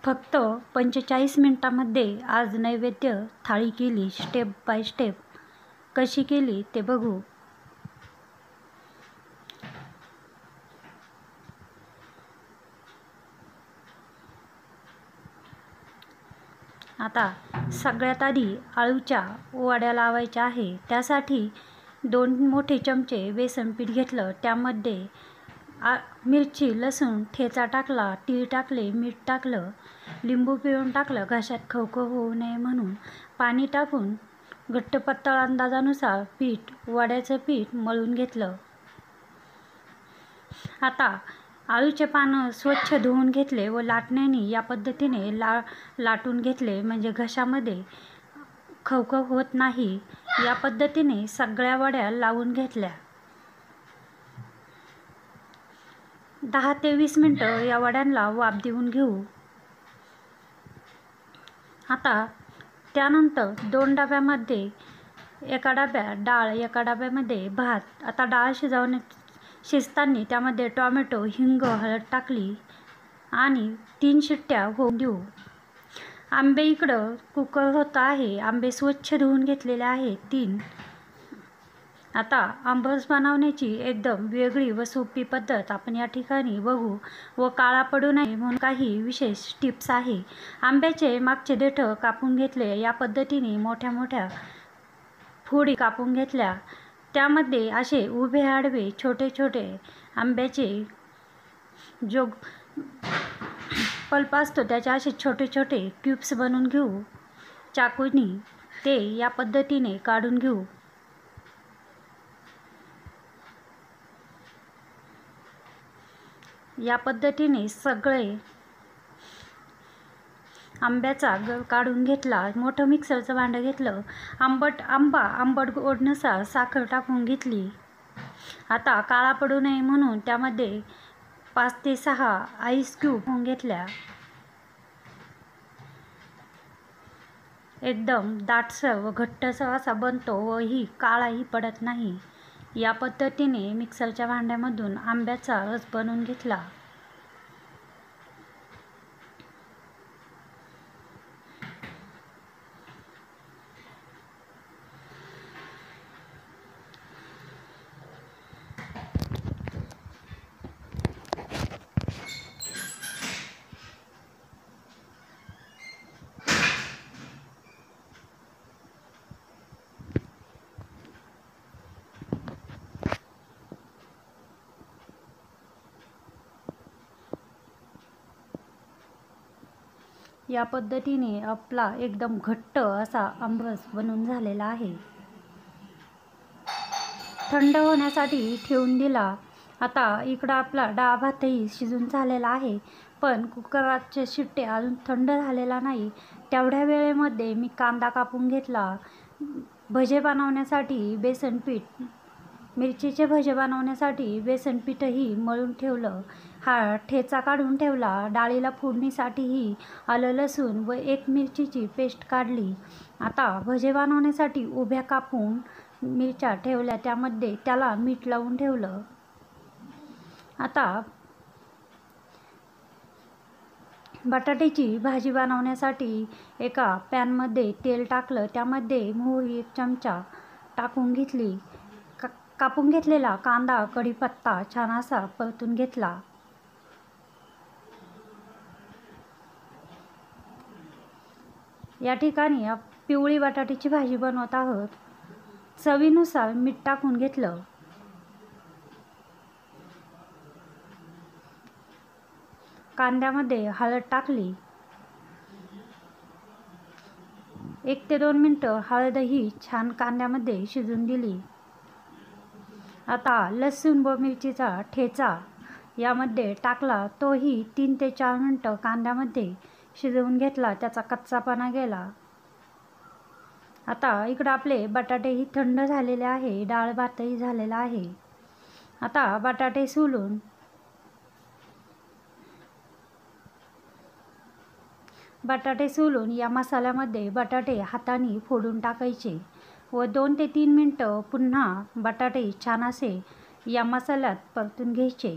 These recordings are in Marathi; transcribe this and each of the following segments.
फक्त 45 मिनिटांमध्ये आज नैवेद्य थाळी केली. स्टेप बाय स्टेप कशी केली ते बघू. आता सगळ्यात आधी आळूच्या वड्या लावायच्या आहे. त्यासाठी 2 मोठे चमचे बेसन पीठ घेतलं. त्यामध्ये मिरची, लसूण ठेचा टाकला, तीळ टाकले, मीठ टाकलं, लिंबू पिळून टाकलं घशात खवखव होऊ नये म्हणून. पाणी टाकून घट्ट पातळ अंदाजानुसार वड्याचं पीठ मळून घेतलं. आता आळूचे पानं स्वच्छ धुवून घेतले व लाटण्याने या पद्धतीने लाटून घेतले, म्हणजे घशामध्ये खवखव होत नाही. या पद्धतीने सगळ्या वड्या लावून घेतल्या. 10 ते 20 मिनिटं या वड्यांना वाफ देऊन घेऊ. आता त्यानंतर 2 डब्यामध्ये, एका डब्यात डाळ, एका डब्यामध्ये भात. आता डाळ शिजताना त्यामध्ये टोमॅटो, हिंग, हळद टाकली आणि 3 शिट्ट्या होऊन देऊ. आंबे इकडं कुकर होत आहे. आंबे स्वच्छ धुवून घेतलेले आहे 3. आता आंबरस बनवण्याची एकदम वेगळी व सोपी पद्धत आपण या ठिकाणी बघू व काळा पडू नये म्हणून काही विशेष टिप्स आहे. आंब्याचे मागचे देठ कापून घेतले. या पद्धतीने मोठ्या मोठ्या फोडी कापून घेतल्या. त्यामध्ये असे उभे आडवे छोटे छोटे आंब्याचे जो पल्प असतो त्याचे असे छोटे छोटे क्यूब्स बनवून घेऊ. चाकूनी ते या पद्धतीने काढून घेऊ. या पद्धतीने सगळे आंब्याचा गर काढून घेतला. मोठं मिक्सरचं भांडं घेतलं. आंबट गोडनुसार साखर टाकून घेतली. आता काळा पडू नये म्हणून त्यामध्ये 5 ते 6 आईस क्यूब होऊन घेतल्या. एकदम दाटसर व घट्टसर असा बनतो व काळाही पडत नाही. या पद्धतीने मिक्सरच्या भांड्यामधून आंब्याचा रस बनवून घेतला. या पद्धतीने आपला एकदम घट्ट असा आंबरस बनवून झालेला आहे. थंड होण्यासाठी ठेवून दिला. आता इकडं आपला डाळ भातही शिजून झालेला आहे, पण कुकराच्या शिट्ट्या अजून थंड झालेला नाही. तेवढ्या वेळेमध्ये मी कांदा कापून घेतला. भजे बनवण्यासाठी बेसन पीठ, मिरचीचे भजे बनवण्यासाठी बेसन पीठही मळून ठेवलं. ठेचा काढून ठेवला. डाळीला फोडणीसाठीही आलं, लसूण व 1 मिरचीची पेस्ट काढली. आता भजे बनवण्यासाठी उभ्या कापून मिरच्या ठेवल्या. त्याला मीठ लावून ठेवलं. आता बटाट्याची भाजी बनवण्यासाठी एका पॅनमध्ये तेल टाकलं. त्यामध्ये मोहरी 1 चमचा टाकून घेतली. कापून घेतलेला कांदा, कढीपत्ता छान असा परतून घेतला. या ठिकाणी पिवळी बटाट्याची भाजी बनवत आहोत. चवीनुसार मीठ टाकून घेतलं. कांद्यामध्ये हळद टाकली. 1 ते 2 मिनिटं हळदही छान कांद्यामध्ये शिजून दिली. आता लसूण व मिरचीचा ठेचा यामध्ये टाकला. तोही 3 ते 4 मिनिटं कांद्यामध्ये शिजवून घेतला. त्याचा कच्चापणा गेला. आता इकडं आपले बटाटेही थंड झालेले आहे. डाळ भातही झालेला आहे. आता बटाटे सोलून या मसाल्यामध्ये बटाटे हाताने फोडून टाकायचे व 2 ते 3 मिनिटं पुन्हा बटाटे छान असे या मसाल्यात परतून घ्यायचे.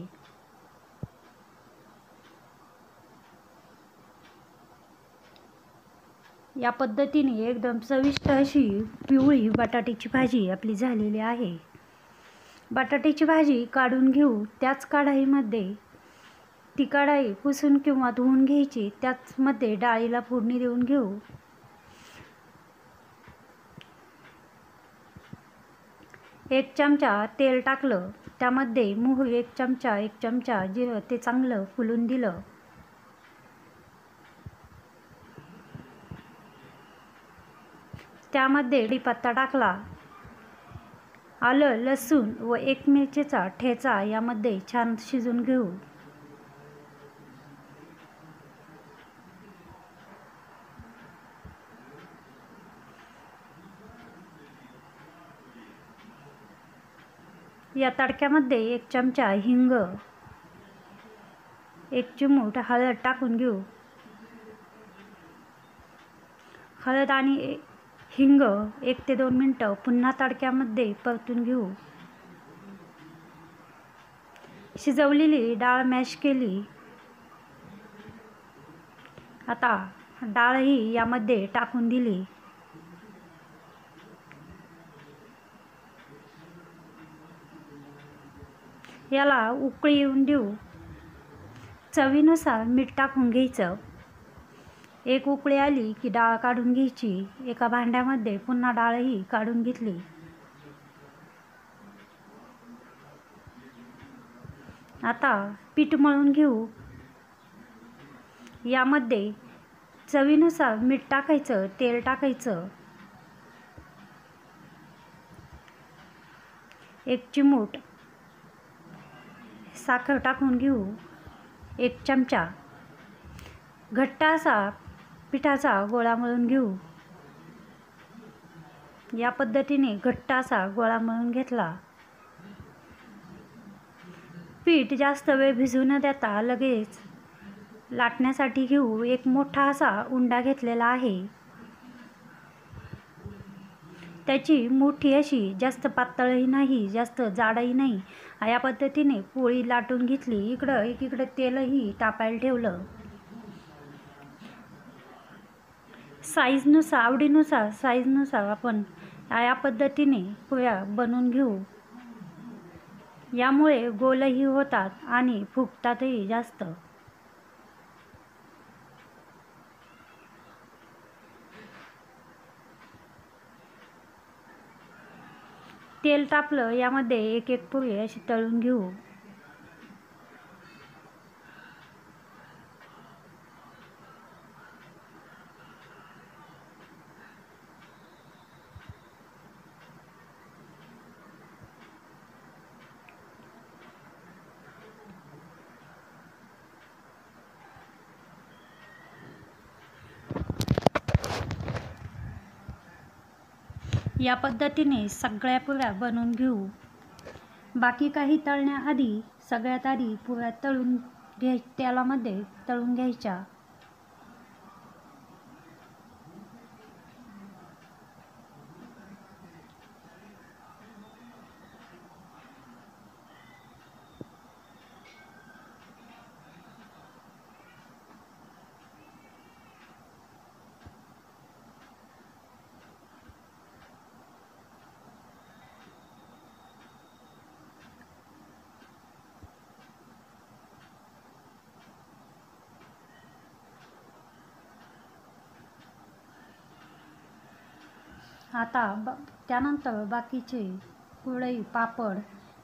या पद्धतीने एकदम चविष्ट अशी पिवळी बटाट्याची भाजी आपली झालेली आहे. बटाट्याची भाजी काढून घेऊ. त्याच कढाईमध्ये ती कढाई पुसून किंवा धुवून घ्यायची. त्याचमध्ये डाळीला फोडणी देऊन घेऊ. एक चमचा तेल टाकलं. त्यामध्ये मोहू एक चमचा जिरं ते चांगलं फुलून दिलं. त्यामध्ये कढीपत्ता टाकला. आलं, लसूण व एक मिरचीचा ठेचा यामध्ये छान शिजून घेऊ. या तडक्यामध्ये एक चमचा हिंग, एक चिमूट हळद टाकून घेऊ. हळद आणि हिंग 1 ते 2 मिनिटं पुन्हा तडक्यामध्ये परतून घेऊ. शिजवलेली डाळ मॅश केली. आता डाळही यामध्ये टाकून दिली. याला उकळी येऊन देऊ. चवीनुसार मीठ टाकून घ्यायचं. एक उकळी आली की डाळ काढून घ्यायची. एका भांड्यामध्ये पुन्हा डाळही काढून घेतली. आता पीठ मळून घेऊ. यामध्ये चवीनुसार मीठ टाकायचं, तेल टाकायचं, एक चिमूट साखर टाकून घेऊ. 1 चमचा घट्ट असा पिठाचा गोळा मळून घेऊ. या पद्धतीने घट्ट असा गोळा मळून घेतला. पीठ जास्त वेळ भिजू न देता लगेच लाटण्यासाठी घेऊ. एक मोठा असा उंडा घेतलेला आहे. त्याची मोठी अशी, जास्त पातळही नाही जास्त जाडही नाही, या पद्धतीने पोळी लाटून घेतली. एकीकडे तेलही तापायला ठेवलं. आवडीनुसार साईजनुसार आपण या पद्धतीने पोळ्या बनवून घेऊ. यामुळे गोलही होतात आणि फुगतातही जास्त. तेल तापलं. यामध्ये एक एक पोळी अशी तळून घेऊ. या पद्धतीने सगळ्या पोळ्या बनवून घेऊ. बाकी काही तळण्याआधी सगळ्यात आधी पोळ्या तेलामध्ये तळून घ्यायच्या. आता त्यानंतर बाकीचे कुरडई, पापड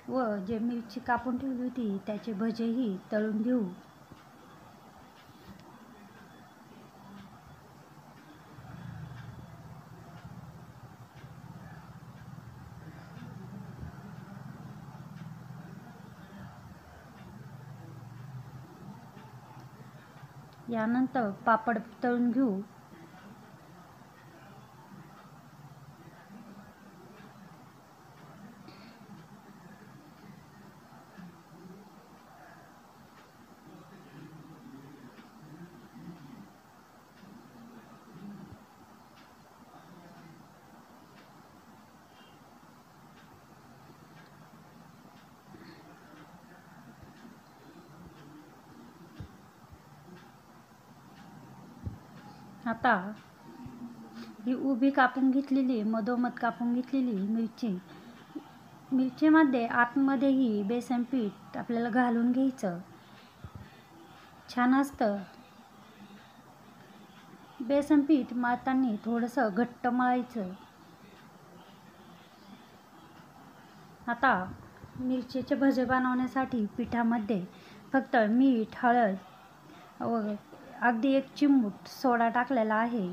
व जे मिरची कापून ठेवली होती त्याचे भजेही तळून घेऊ. यानंतर पापड तळून घेऊ. आता ही उभी कापून घेतलेली मधोमध कापून घेतलेली मिरचीमध्ये आतमध्येही बेसन पीठ आपल्याला घालून घ्यायचं. छान असतं. बेसन पीठ मळताना थोडंसं घट्ट मळायचं. आता मिरचीचे भजे बनवण्यासाठी पिठामध्ये फक्त मीठ, हळद व अगदी 1 चिमूट सोडा टाकलेला आहे.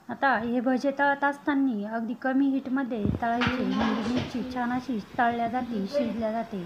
आता हे भजे तळत असताना अगदी कमी हीटमध्ये तळायचे, म्हणजे मिरची छान अशी तळल्या जाते, शिजल्या जाते.